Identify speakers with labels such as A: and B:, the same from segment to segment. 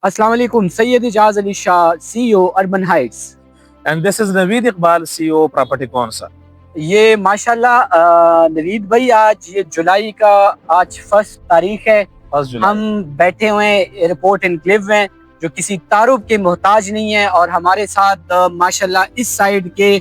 A: Assalamu alaikum, Sayyid Ijaz Ali Shah, CEO Urban Heights.
B: And this is Naveed Iqbal, CEO Property Council.
A: یہ ماشاءاللہ نوید بھائی آج یہ جولائی کا آج 1 تاریخ ہے. ہم بیٹھے ہوئے ہیں ایئرپورٹ انکلیو میں جو کسی تعارف کے محتاج نہیں ہے, اور ہمارے ساتھ ماشاءاللہ اس سائیڈ کے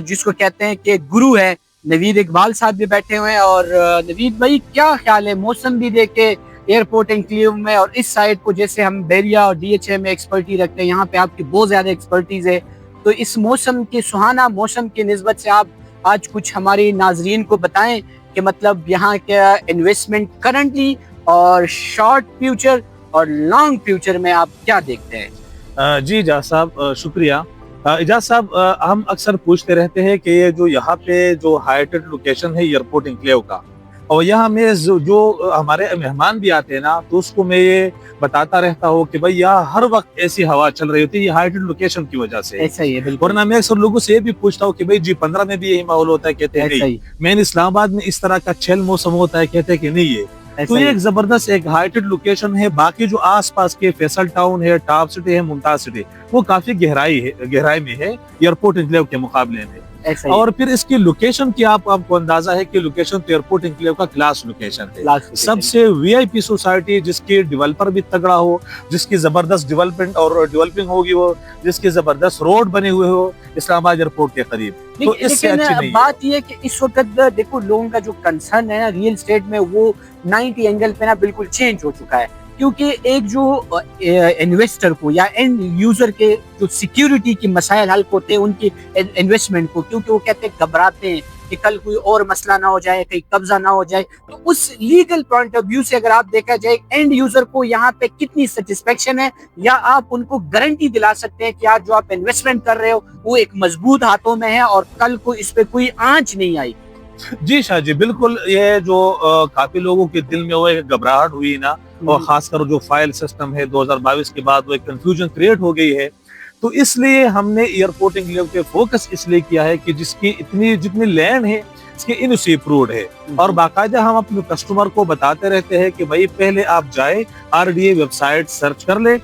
A: جس کو کہتے ہیں کہ گرو ہے نوید اقبال صاحب بھی بیٹھے ہوئے ہیں. اور نوید بھائی کیا خیال ہے موسم بھی دیکھے ایئرپورٹ انکلیو میں, اور اس سائیڈ کو جیسے ہم بیریا اور ڈی ایچ اے میں ایکسپرٹی رکھتے ہیں, یہاں پہ آپ کی بہت زیادہ ایکسپرٹیز ہے. تو اس موسم کے سہانا موسم کی نسبت سے آپ آج کچھ ہماری ناظرین کو بتائیں کہ مطلب یہاں کا انویسٹمنٹ کرنٹلی اور شارٹ فیوچر اور لانگ فیوچر میں آپ کیا دیکھتے ہیں؟
B: جی اجاز صاحب شکریہ. اجاز صاحب ہم اکثر پوچھتے رہتے ہیں کہ یہ جو یہاں پہ جو ہائٹڈ لوکیشن ہے ایئرپورٹ انکلیو کا, اور یہاں میں جو ہمارے مہمان بھی آتے ہیں نا, تو اس کو میں یہ بتاتا رہتا ہوں کہ بھائی یہاں ہر وقت ایسی ہوا چل رہی ہوتی ہے, یہ ہائٹڈ لوکیشن کی وجہ سے.
A: ایسا ہی ہے بالکل.
B: ورنہ میں اکثر لوگوں سے یہ بھی پوچھتا ہوں کہ بھائی جی 15 میں بھی یہی ماحول ہوتا ہے, کہتے ہیں نہیں. میں نے اسلام آباد میں اس طرح کا چھیل موسم ہوتا ہے, کہتے ہیں کہ نہیں ہے. تو یہ ایک زبردست ایک ہائٹڈ لوکیشن ہے. باقی جو آس پاس کے فیصل ٹاؤن ہے, ٹاپ سٹی ہے, ممتاز سٹی, وہ کافی گہرائی میں ہے ایئرپورٹ انکلیو کے مقابلے میں. اور پھر اس کی لوکیشن کی آپ کو اندازہ ہے کہ لوکیشن تو ایئرپورٹ انکلیو کا کلاس لوکیشن ہے. سب سے وی آئی پی سوسائٹی, جس کی ڈیولپر بھی تگڑا ہو, جس کی زبردست ڈیولپمنٹ اور ڈیولپنگ ہوگی, وہ جس کی زبردست روڈ بنے ہوئے ہو اسلام آباد ایئرپورٹ کے قریب, تو اس سے اچھی نہیں.
A: بات یہ کہ اس وقت دیکھو لوگوں کا جو کنسرن ہے نا ریئل اسٹیٹ میں, وہ 90 اینگل پہ نا بالکل چینج ہو چکا ہے. کیونکہ ایک جو انویسٹر کو یا اینڈ یوزر کے جو سیکیورٹی کی مسائل حل ہوتے ہیں ان کی انویسٹمنٹ کو, کیونکہ وہ کہتے ہیں گھبراتے ہیں کہ کل کوئی اور مسئلہ نہ ہو جائے, کہیں قبضہ نہ ہو جائے. تو اس لیگل پوائنٹ آف ویو سے اگر آپ دیکھا جائے اینڈ یوزر کو یہاں پہ کتنی سیٹسفیکشن ہے, یا آپ ان کو گارنٹی دلا سکتے ہیں کہ آج جو آپ انویسٹمنٹ کر رہے ہو وہ ایک مضبوط ہاتھوں میں ہے اور کل کو اس پہ کوئی آنچ نہیں آئی؟
B: جی شاہ جی بالکل. یہ جو کافی لوگوں کے دل میں وہ ایک گھبراہٹ ہوئی نا, اور خاص کر جو فائل سسٹم ہے 2022 کے بعد وہ ایک کنفیوژن کریٹ ہو گئی ہے. تو اس لیے ہم نے ایئرپورٹ انکلیو پہ فوکس اس لیے کیا ہے کہ جس کی جتنی لینڈ ہے اس کی ان سی اپروڈ ہے, اور باقاعدہ ہم اپنے کسٹمر کو بتاتے رہتے ہیں کہ بھائی پہلے آپ جائے R D A website search کرے,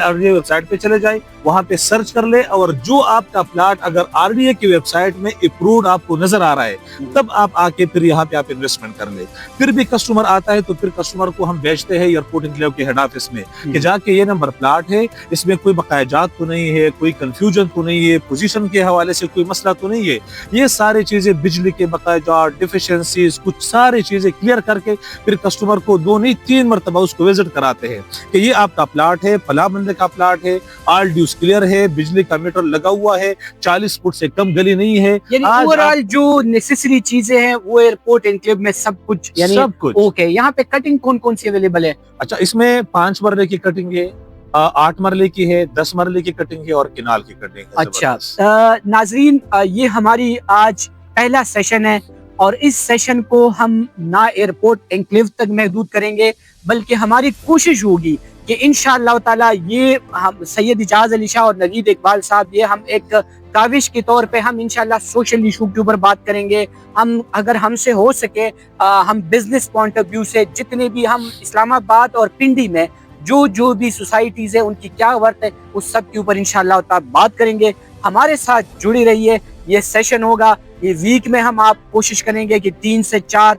B: R D A website پہ چلے جائے, وہاں پہ سرچ کر لے, اور جو آپ کا پلاٹ اگر آر ڈی اے کی ویب سائٹ میں اپروڈ آپ کو نظر آ رہا ہے, تب آپ آ کے پھر یہاں پہ آپ انویسٹمنٹ کر لیں. پھر بھی کسٹمر آتا ہے تو پھر کسٹمر کو ہم بھیجتے ہیں ایئرپورٹ انکلیو کے ہیڈ آفس میں کہ جا کے یہ نمبر پلاٹ ہے, اس میں کوئی بقایا جات تو نہیں ہے, کوئی کنفیوژن تو نہیں ہے, پوزیشن کے حوالے سے کوئی مسئلہ تو نہیں ہے. یہ ساری چیزیں بجلی کے بقایا جات, ڈیفیشنسیز, کچھ ساری چیزیں کلیئر کر کے پھر کسٹمر کو 2 نہیں 3 مرتبہ اس کو وزٹ کراتے ہیں کہ یہ آپ کا پلاٹ ہے, فلاں بندے کا پلاٹ ہے, آل ڈیوز کلیئر ہے, بجلی کا میٹر لگا ہوا ہے, 40 فٹ سے کم گلی نہیں ہے.
A: یعنی اوورال جو نیسیسری چیزیں ہیں وہ ایئرپورٹ انکلیو میں سب کچھ, یعنی
B: سب کچھ
A: اوکے. یہاں پہ کٹنگ کون سی اویلیبل ہے؟
B: اچھا, اس میں 5 مرلے کی کٹنگ ہے, 8 مرلے کی ہے, 10 مرلے کی کٹنگ ہے, اور کنال کی کٹنگ ہے.
A: اچھا ناظرین, یہ ہماری آج پہلا سیشن ہے, اور اس سیشن کو ہم نہ ایئرپورٹ انکلیو تک محدود کریں گے, بلکہ ہماری کوشش ہوگی کہ انشاءاللہ تعالی یہ ہم سید اجاز علی شاہ اور نوید اقبال صاحب, یہ ہم ایک کاوش کے طور پہ ہم انشاءاللہ سوشل ایشو کے اوپر بات کریں گے. ہم اگر ہم سے ہو سکے ہم بزنس پوائنٹ آف ویو سے جتنے بھی ہم اسلام آباد اور پنڈی میں جو بھی سوسائٹیز ہیں ان کی کیا ورت ہے, اس سب کے اوپر انشاءاللہ تعالی بات کریں گے. ہمارے ساتھ جڑی رہیے. یہ سیشن ہوگا, یہ ویک میں ہم آپ کوشش کریں گے کہ 3 سے 4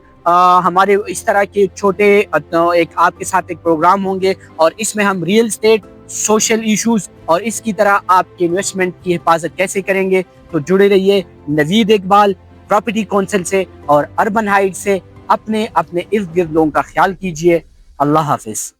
A: ہمارے اس طرح کے چھوٹے ایک آپ کے ساتھ ایک پروگرام ہوں گے, اور اس میں ہم ریئل اسٹیٹ, سوشل ایشوز اور اس کی طرح آپ کے انویسٹمنٹ کی حفاظت کیسے کریں گے. تو جڑے رہیے نوید اقبال پراپرٹی کونسل سے اور اربن ہائٹ سے. اپنے ارد گرد لوگوں کا خیال کیجیے. اللہ حافظ.